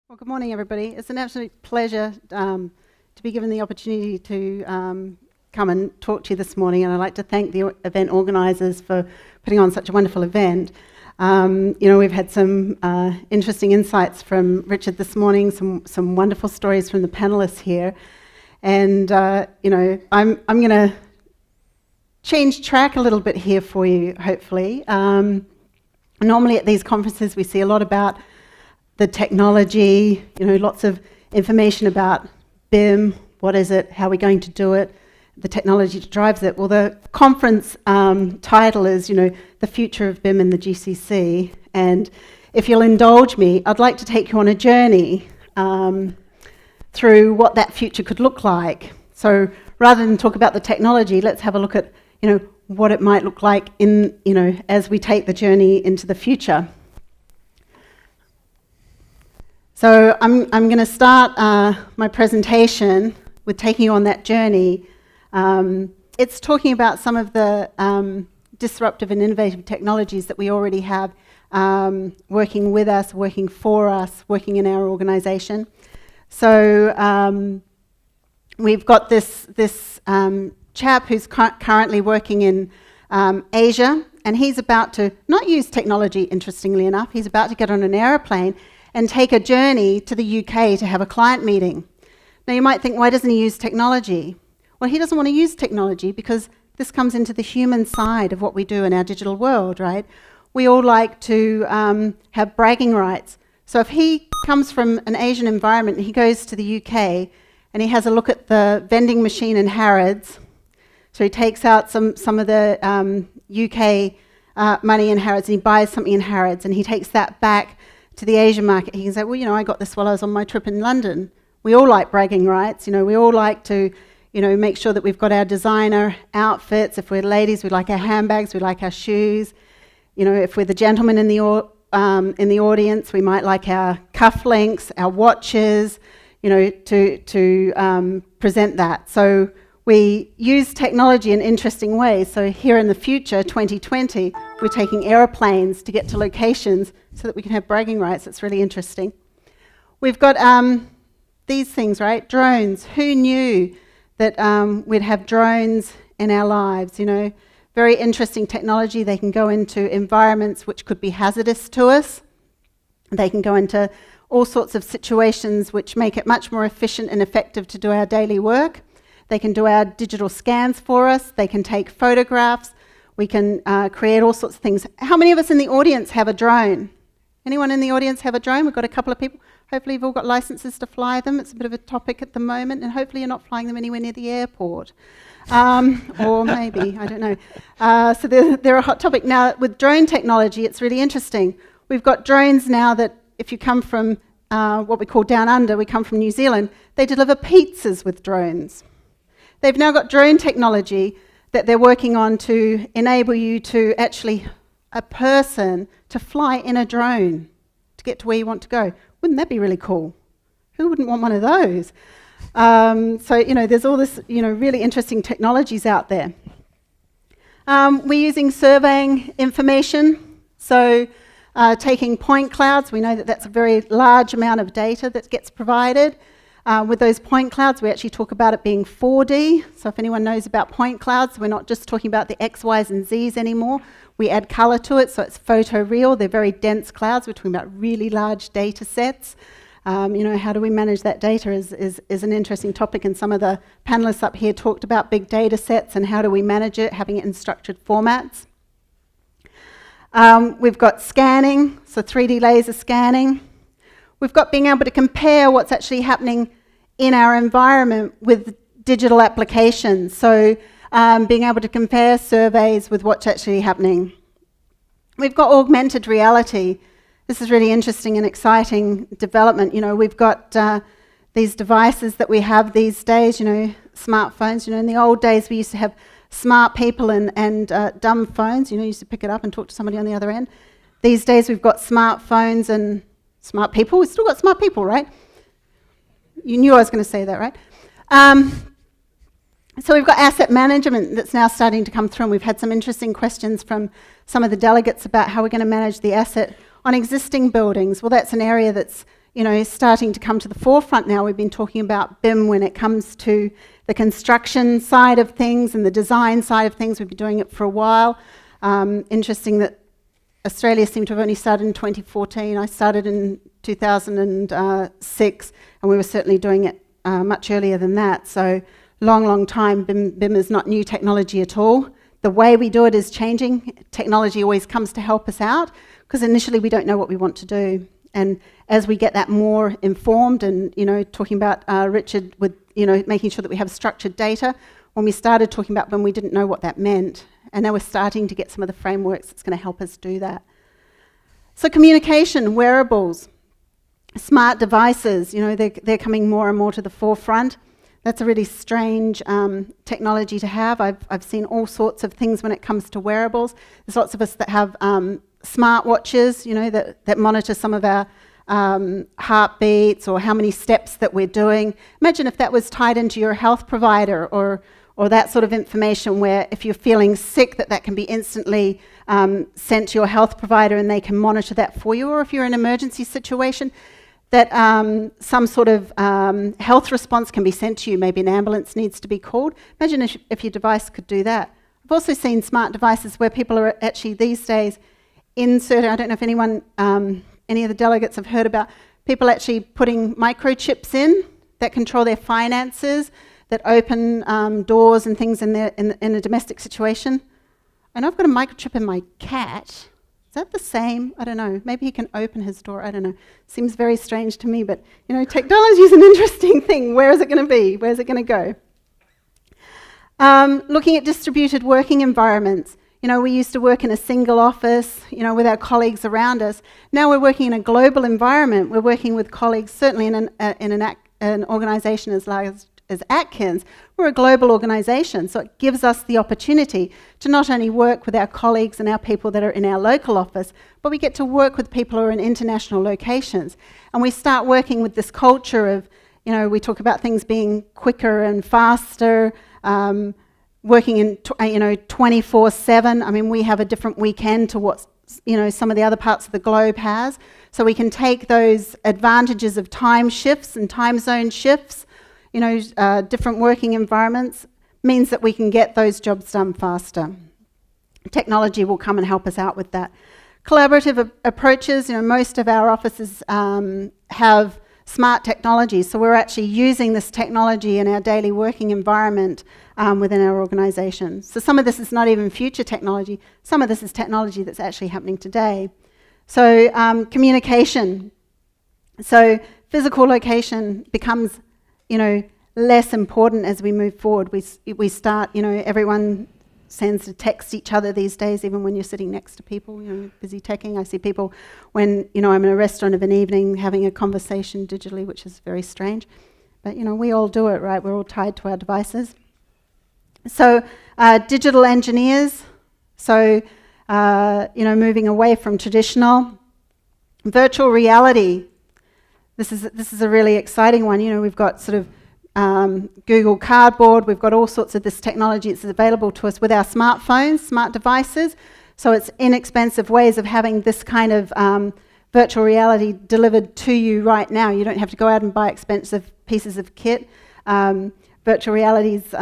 Well, good morning, everybody. It's an absolute pleasure to be given the opportunity to come and talk to you this morning, and I'd like to thank the event organisers for putting on such a wonderful event. We've had some interesting insights from Richard this morning, some wonderful stories from the panellists here, and I'm going to change track a little bit here for you, hopefully. Normally at these conferences we see a lot about the technology, lots of information about BIM, what is it, how are we going to do it, the technology that drives it. Well, the conference title is, The Future of BIM in the GCC, and if you'll indulge me, I'd like to take you on a journey through what that future could look like. So rather than talk about the technology, let's have a look at, what it might look like as we take the journey into the future. So I'm going to start my presentation with taking you on that journey. It's talking about some of the disruptive and innovative technologies that we already have working with us, working for us, working in our organisation. So we've got this chap who's currently working in Asia, and he's about to not use technology, interestingly enough. He's about to get on an aeroplane and take a journey to the UK to have a client meeting. Now you might think, why doesn't he use technology? Well, he doesn't want to use technology because this comes into the human side of what we do in our digital world, right? We all like to have bragging rights. So if he comes from an Asian environment and he goes to the UK and he has a look at the vending machine in Harrods, so he takes out some of the UK money in Harrods and he buys something in Harrods and he takes that back to the Asian market. He can say, well, I got this while I was on my trip in London. We all like bragging rights. We all like to, make sure that we've got our designer outfits. If we're ladies, we like our handbags, we like our shoes. If we're the gentlemen in the audience, we might like our cufflinks, our watches, to present that. So we use technology in interesting ways. So here in the future, 2020, we're taking aeroplanes to get to locations so that we can have bragging rights. It's really interesting. We've got these things, right? Drones. Who knew that we'd have drones in our lives? Very interesting technology. They can go into environments which could be hazardous to us. They can go into all sorts of situations which make it much more efficient and effective to do our daily work. They can do our digital scans for us. They can take photographs. We can create all sorts of things. How many of us in the audience have a drone? Anyone in the audience have a drone? We've got a couple of people. Hopefully you've all got licenses to fly them. It's a bit of a topic at the moment, and hopefully you're not flying them anywhere near the airport. Or maybe, I don't know. So they're a hot topic. Now, with drone technology, it's really interesting. We've got drones now that, if you come from what we call down under, we come from New Zealand, they deliver pizzas with drones. They've now got drone technology that they're working on to enable you to actually, a person, to fly in a drone to get to where you want to go. Wouldn't that be really cool? Who wouldn't want one of those? There's all this, really interesting technologies out there. We're using surveying information. So taking point clouds, we know that that's a very large amount of data that gets provided. With those point clouds, we actually talk about it being 4D. So if anyone knows about point clouds, we're not just talking about the X, Y's and Z's anymore. We add colour to it, so it's photoreal. They're very dense clouds. We're talking about really large data sets. How do we manage that data is an interesting topic, and some of the panellists up here talked about big data sets and how do we manage it, having it in structured formats. We've got scanning, so 3D laser scanning. We've got being able to compare what's actually happening in our environment with digital applications. So being able to compare surveys with what's actually happening. We've got augmented reality. This is really interesting and exciting development. We've got these devices that we have these days, smartphones. In the old days we used to have smart people and dumb phones. You used to pick it up and talk to somebody on the other end. These days we've got smartphones and smart people. We've still got smart people, right? You knew I was going to say that, right? So we've got asset management that's now starting to come through, and we've had some interesting questions from some of the delegates about how we're going to manage the asset on existing buildings. Well, that's an area that's starting to come to the forefront now. We've been talking about BIM when it comes to the construction side of things and the design side of things. We've been doing it for a while. Interesting that Australia seemed to have only started in 2014. I started in 2006, and we were certainly doing it much earlier than that. So long time. BIM is not new technology at all. The way we do it is changing. Technology always comes to help us out, because initially we don't know what we want to do. And as we get that more informed, and talking about Richard with making sure that we have structured data, when we started talking about BIM, we didn't know what that meant. And now we're starting to get some of the frameworks that's going to help us do that. So communication, wearables, smart devices, they're coming more and more to the forefront. That's a really strange technology to have. I've seen all sorts of things when it comes to wearables. There's lots of us that have smart watches, that monitor some of our heartbeats or how many steps that we're doing. Imagine if that was tied into your health provider or that sort of information, where if you're feeling sick, that can be instantly sent to your health provider and they can monitor that for you. Or if you're in an emergency situation, that some sort of health response can be sent to you. Maybe an ambulance needs to be called. Imagine if your device could do that. I've also seen smart devices where people are actually these days inserting, I don't know if anyone, any of the delegates have heard about people actually putting microchips in that control their finances, that open doors and things in a domestic situation. And I've got a microchip in my cat. Is that the same? I don't know. Maybe he can open his door. I don't know. Seems very strange to me, but technology is an interesting thing. Where is it going to be? Where is it going to go? Looking at distributed working environments. We used to work in a single office, with our colleagues around us. Now we're working in a global environment. We're working with colleagues, certainly in an organisation as large as Atkins. We're a global organisation, so it gives us the opportunity to not only work with our colleagues and our people that are in our local office, but we get to work with people who are in international locations. And we start working with this culture of, we talk about things being quicker and faster, working in 24/7. I mean, we have a different weekend to what some of the other parts of the globe has. So we can take those advantages of time shifts and time zone shifts, different working environments, means that we can get those jobs done faster. Technology will come and help us out with that. Collaborative approaches, most of our offices have smart technology, so we're actually using this technology in our daily working environment within our organisation. So some of this is not even future technology, some of this is technology that's actually happening today. So communication. So physical location becomes less important as we move forward. We start, everyone sends to text each other these days, even when you're sitting next to people, busy teching. I see people when, I'm in a restaurant of an evening having a conversation digitally, which is very strange. But, we all do it, right? We're all tied to our devices. So digital engineers, so, moving away from traditional. Virtual reality. This is a really exciting one. We've got sort of Google Cardboard. We've got all sorts of this technology that's available to us with our smartphones, smart devices. So it's inexpensive ways of having this kind of virtual reality delivered to you right now. You don't have to go out and buy expensive pieces of kit. Virtual reality is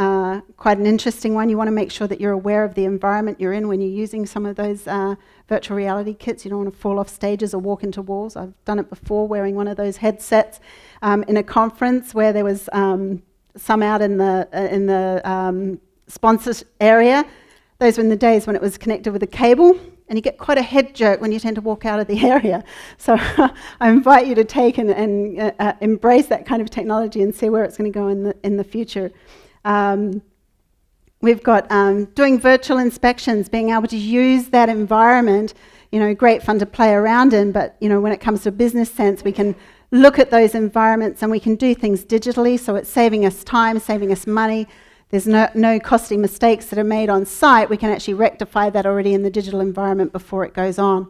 quite an interesting one. You want to make sure that you're aware of the environment you're in when you're using some of those virtual reality kits. You don't want to fall off stages or walk into walls. I've done it before, wearing one of those headsets in a conference where there was some out in the sponsors area. Those were in the days when it was connected with a cable, and you get quite a head jerk when you tend to walk out of the area. So I invite you to take and embrace that kind of technology and see where it's going to go in the future. We've got doing virtual inspections, being able to use that environment, great fun to play around in, but when it comes to a business sense, we can look at those environments and we can do things digitally, so it's saving us time, saving us money. There's no costly mistakes that are made on site. We can actually rectify that already in the digital environment before it goes on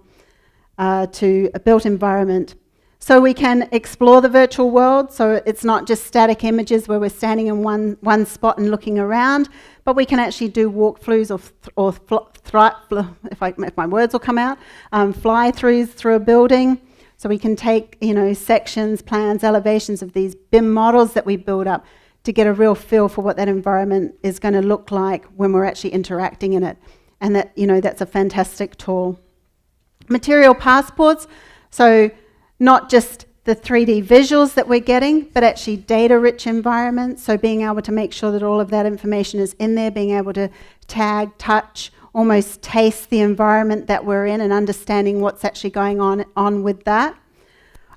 to a built environment. So we can explore the virtual world, so it's not just static images where we're standing in one spot and looking around, but we can actually do walkthroughs if my words will come out, fly-throughs through a building, So we can take, sections, plans, elevations of these BIM models that we build up to get a real feel for what that environment is going to look like when we're actually interacting in it. And that, that's a fantastic tool. Material passports, so not just the 3D visuals that we're getting, but actually data-rich environments, so being able to make sure that all of that information is in there, being able to tag, touch, almost taste the environment that we're in and understanding what's actually going on with that.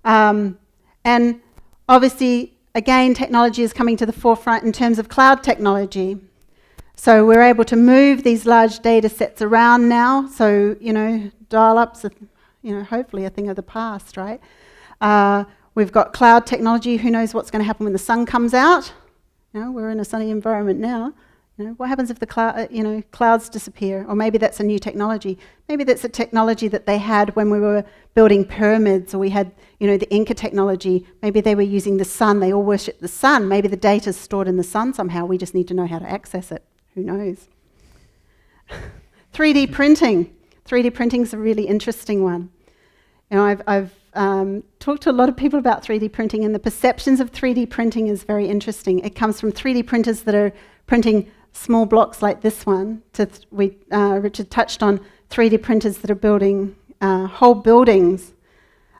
And obviously, again, technology is coming to the forefront in terms of cloud technology. So we're able to move these large data sets around now. So, dial-ups are, hopefully a thing of the past, right? We've got cloud technology. Who knows what's going to happen when the sun comes out? We're in a sunny environment now. What happens if the clouds disappear? Or maybe that's a new technology. Maybe that's a technology that they had when we were building pyramids, or we had, the Inca technology. Maybe they were using the sun. They all worship the sun. Maybe the data's stored in the sun somehow. We just need to know how to access it. Who knows? 3D printing. 3D printing is a really interesting one. I've talked to a lot of people about 3D printing, and the perceptions of 3D printing is very interesting. It comes from 3D printers that are printing small blocks like this one. Richard touched on 3D printers that are building whole buildings.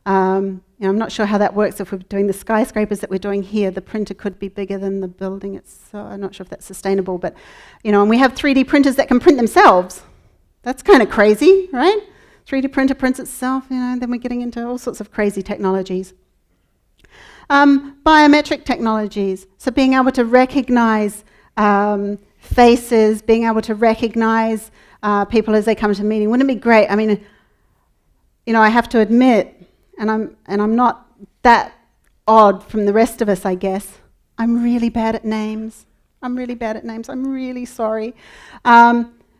I'm not sure how that works. If we're doing the skyscrapers that we're doing here, the printer could be bigger than the building. I'm not sure if that's sustainable, but and we have 3D printers that can print themselves. That's kind of crazy, right? 3D printer prints itself, then we're getting into all sorts of crazy technologies. Biometric technologies, so being able to recognize faces, being able to recognize people as they come to a meeting. Wouldn't it be great? I mean, I have to admit, and I'm not that odd from the rest of us, I guess. I'm really bad at names. I'm really sorry.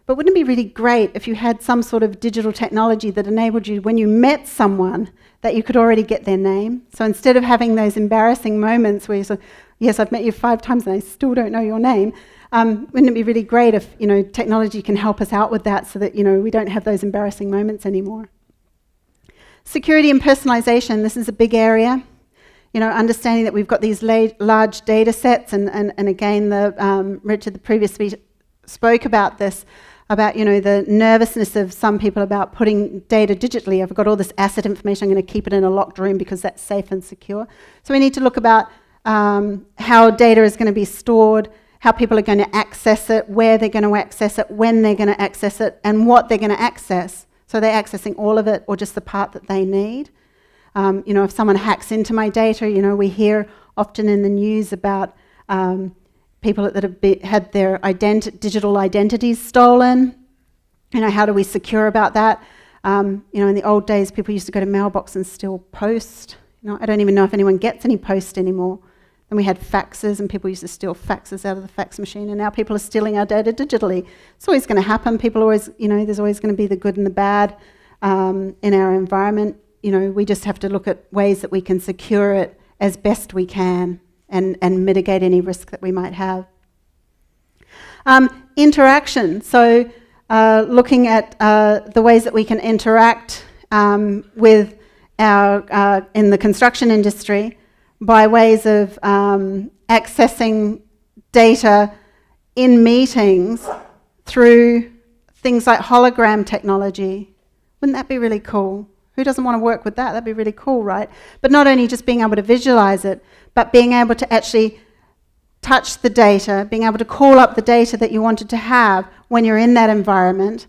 But wouldn't it be really great if you had some sort of digital technology that enabled you, when you met someone, that you could already get their name? So instead of having those embarrassing moments where you say, yes, I've met you 5 times and I still don't know your name, wouldn't it be really great if technology can help us out with that, so that we don't have those embarrassing moments anymore? Security and personalisation, this is a big area. Understanding that we've got these large data sets, and again, Richard, the previous speaker, spoke about this, about the nervousness of some people about putting data digitally. I've got all this asset information, I'm going to keep it in a locked room because that's safe and secure. So we need to look about how data is going to be stored, how people are going to access it, where they're going to access it, when they're going to access it, and what they're going to access. So they're accessing all of it or just the part that they need. If someone hacks into my data, we hear often in the news about people that have had their digital identities stolen. How do we secure about that? In the old days, people used to go to mailbox and steal post. I don't even know if anyone gets any post anymore. And we had faxes, and people used to steal faxes out of the fax machine, and now people are stealing our data digitally. It's always going to happen. People always, there's always going to be the good and the bad in our environment. We just have to look at ways that we can secure it as best we can and mitigate any risk that we might have. Interaction. So looking at the ways that we can interact with our in the construction industry by ways of accessing data in meetings through things like hologram technology. Wouldn't that be really cool? Who doesn't want to work with that? That'd be really cool, right? But not only just being able to visualize it, but being able to actually touch the data, being able to call up the data that you wanted to have when you're in that environment.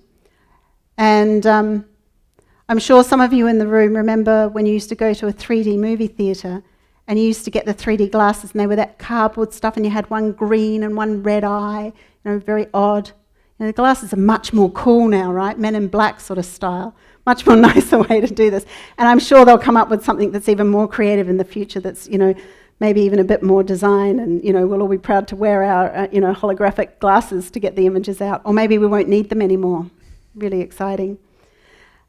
And I'm sure some of you in the room remember when you used to go to a 3D movie theatre and you used to get the 3D glasses, and they were that cardboard stuff, and you had one green and one red eye, very odd. The glasses are much more cool now, right? Men in Black sort of style. Much more nicer way to do this. And I'm sure they'll come up with something that's even more creative in the future, that's, maybe even a bit more design, and, we'll all be proud to wear our, holographic glasses to get the images out. Or maybe we won't need them anymore. Really exciting.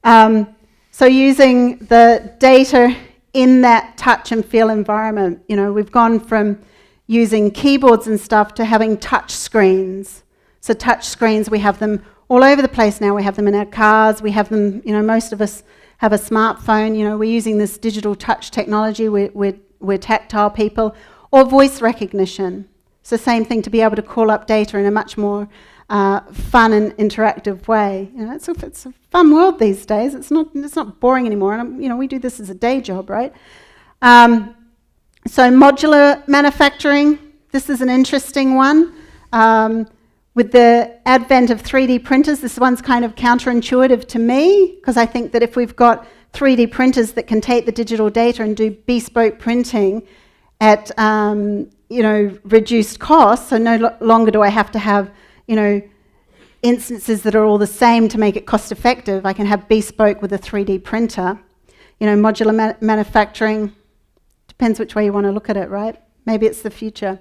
So using the data in that touch and feel environment, we've gone from using keyboards and stuff to having touch screens. So touch screens, we have them all over the place now. We have them in our cars. We have them, most of us have a smartphone. You know, we're using this digital touch technology. We're tactile people, or voice recognition. It's the same thing, to be able to call up data in a much more fun and interactive way. You know, it's a fun world these days. It's not boring anymore. And you know, we do this as a day job, right? So modular manufacturing. This is an interesting one. With the advent of 3D printers, this one's kind of counterintuitive to me, because I think that if we've got 3D printers that can take the digital data and do bespoke printing at reduced costs, so no longer do I have to have instances that are all the same to make it cost effective. I can have bespoke with a 3D printer. Modular manufacturing, depends which way you want to look at it, right? Maybe it's the future.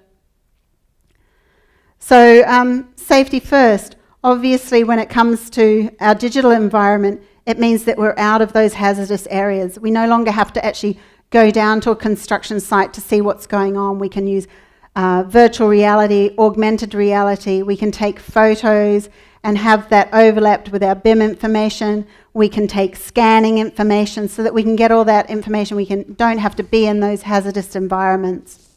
So safety first. Obviously, when it comes to our digital environment, it means that we're out of those hazardous areas. We no longer have to actually go down to a construction site to see what's going on. We can use virtual reality, augmented reality. We can take photos and have that overlapped with our BIM information. We can take scanning information so that we can get all that information. We don't have to be in those hazardous environments.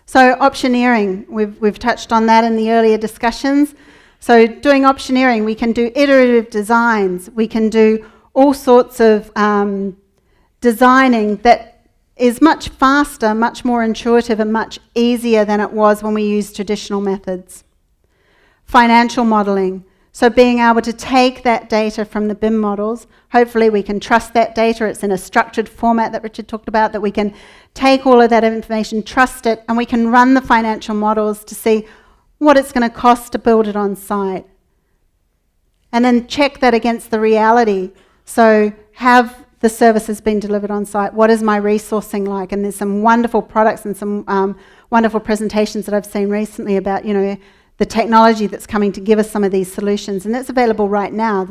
So optioneering, we've touched on that in the earlier discussions. So doing optioneering, we can do iterative designs. We can do all sorts of designing that is much faster, much more intuitive, and much easier than it was when we used traditional methods. Financial modelling. So being able to take that data from the BIM models, hopefully we can trust that data. It's in a structured format that Richard talked about, that we can take all of that information, trust it, and we can run the financial models to see what it's going to cost to build it on site. And then check that against the reality. So have the services been delivered on site? What is my resourcing like? And there's some wonderful products and some wonderful presentations that I've seen recently about, the technology that's coming to give us some of these solutions, and that's available right now.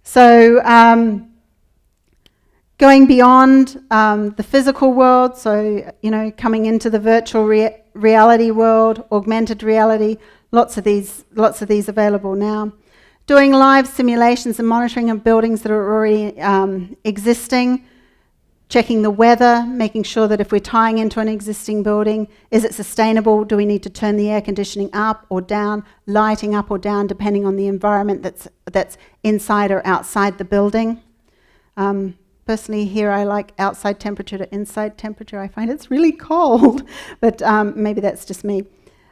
So going beyond the physical world, so coming into the virtual reality world, augmented reality, lots of these available now. Doing live simulations and monitoring of buildings that are already existing. Checking the weather, making sure that if we're tying into an existing building, is it sustainable? Do we need to turn the air conditioning up or down, lighting up or down, depending on the environment that's inside or outside the building? Personally, here I like outside temperature to inside temperature. I find it's really cold, but maybe that's just me.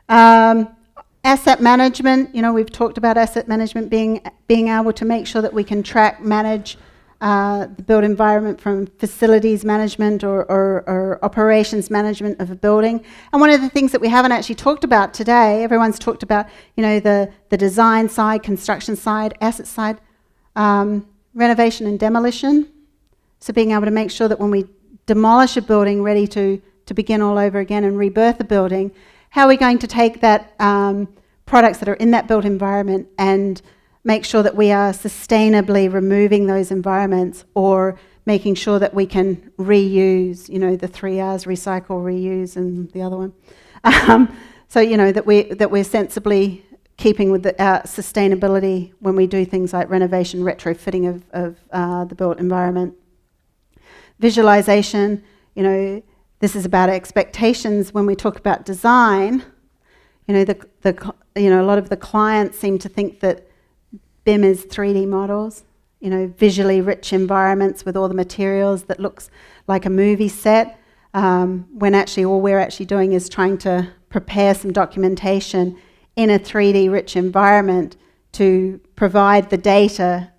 Asset management, we've talked about asset management being able to make sure that we can track, manage the built environment from facilities management or operations management of a building. And one of the things that we haven't actually talked about today, everyone's talked about, the design side, construction side, asset side, renovation and demolition. So being able to make sure that when we demolish a building ready to begin all over again and rebirth a building, how are we going to take that products that are in that built environment and make sure that we are sustainably removing those environments, or making sure that we can reuse, the 3 R's, recycle, reuse, and the other one. So, that we're sensibly keeping with our sustainability when we do things like renovation, retrofitting of the built environment. Visualisation, this is about expectations. When we talk about design, a lot of the clients seem to think that BIM is 3D models, visually rich environments with all the materials that looks like a movie set, when actually all we're actually doing is trying to prepare some documentation in a 3D rich environment to provide the data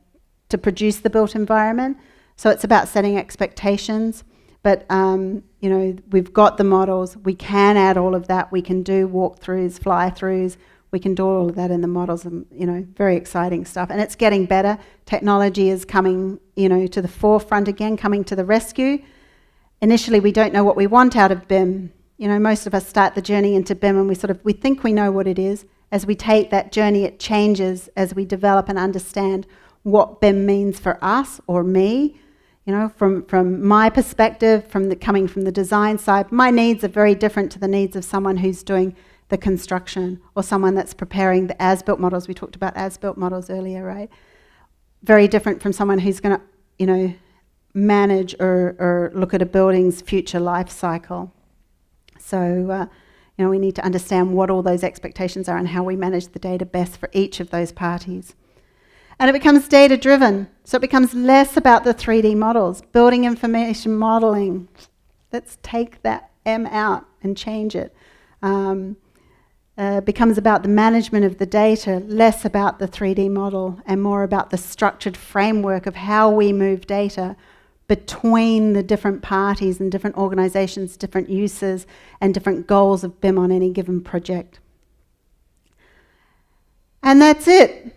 to produce the built environment. So it's about setting expectations, but we've got the models, we can add all of that, we can do walkthroughs, fly-throughs, we can do all of that in the models, and very exciting stuff. And it's getting better. Technology is coming, to the forefront again, coming to the rescue. Initially, we don't know what we want out of BIM. Most of us start the journey into BIM and we think we know what it is. As we take that journey, it changes as we develop and understand what BIM means for us or me. From my perspective, coming from the design side, my needs are very different to the needs of someone who's doing the construction, or someone that's preparing the as-built models. We talked about as-built models earlier, right? very different from someone who's going to, manage or look at a building's future life cycle. So, we need to understand what all those expectations are and how we manage the data best for each of those parties. And it becomes data-driven, so it becomes less about the 3D models. Building information modeling, let's take that M out and change it. Becomes about the management of the data, less about the 3D model and more about the structured framework of how we move data between the different parties and different organizations, different uses and different goals of BIM on any given project. And that's it.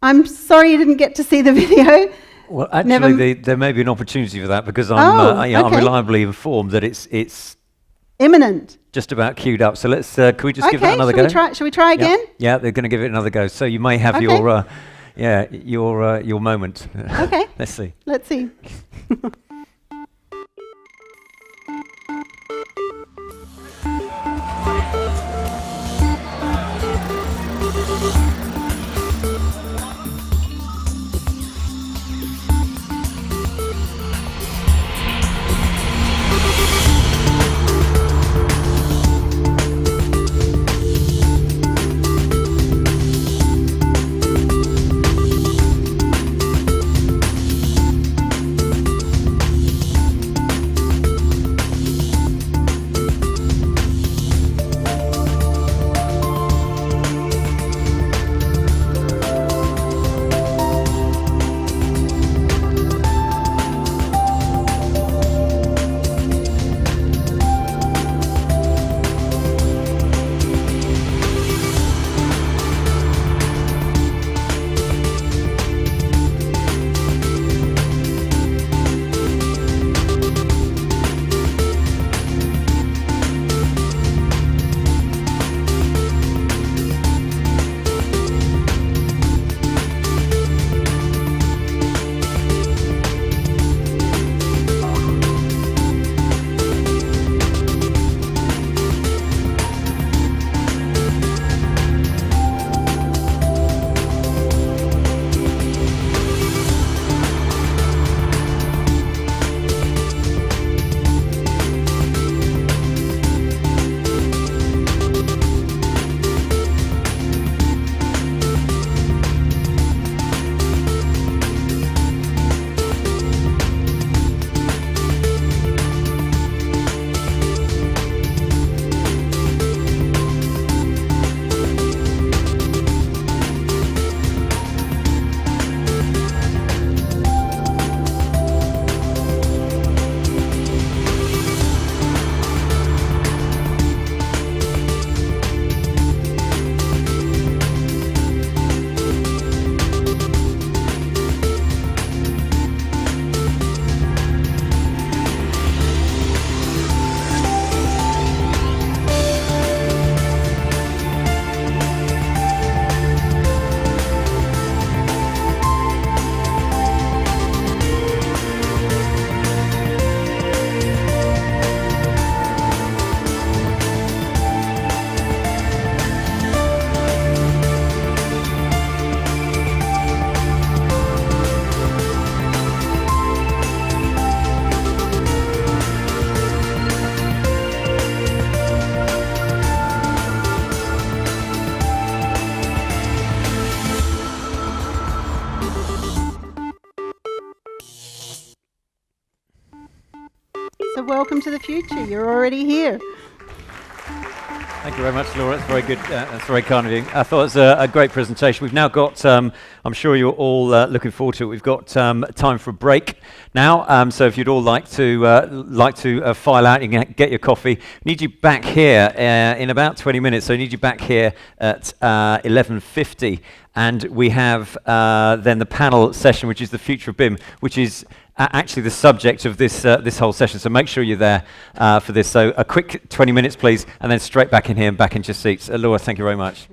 I'm sorry you didn't get to see the video. Well, actually, there may be an opportunity for that because I'm reliably informed that it's imminent. Just about queued up. So let's. Can we just give that another go? Shall we try again? Yeah, they're going to give it another go. So you may have your moment. Okay. Let's see. Let's see. So welcome to the future. You're already here. Thank you very much, Laura. That's very good. That's very kind of you. I thought it was a great presentation. We've now got, I'm sure you're all looking forward to it. We've got time for a break now. So if you'd all like to file out, you can get your coffee. Need you back here in about 20 minutes. So I need you back here at 11:50. And we have then the panel session, which is the future of BIM, which is actually the subject of this this whole session. So make sure you're there for this. So a quick 20 minutes, please, and then straight back in here and back into your seats. Laura, thank you very much.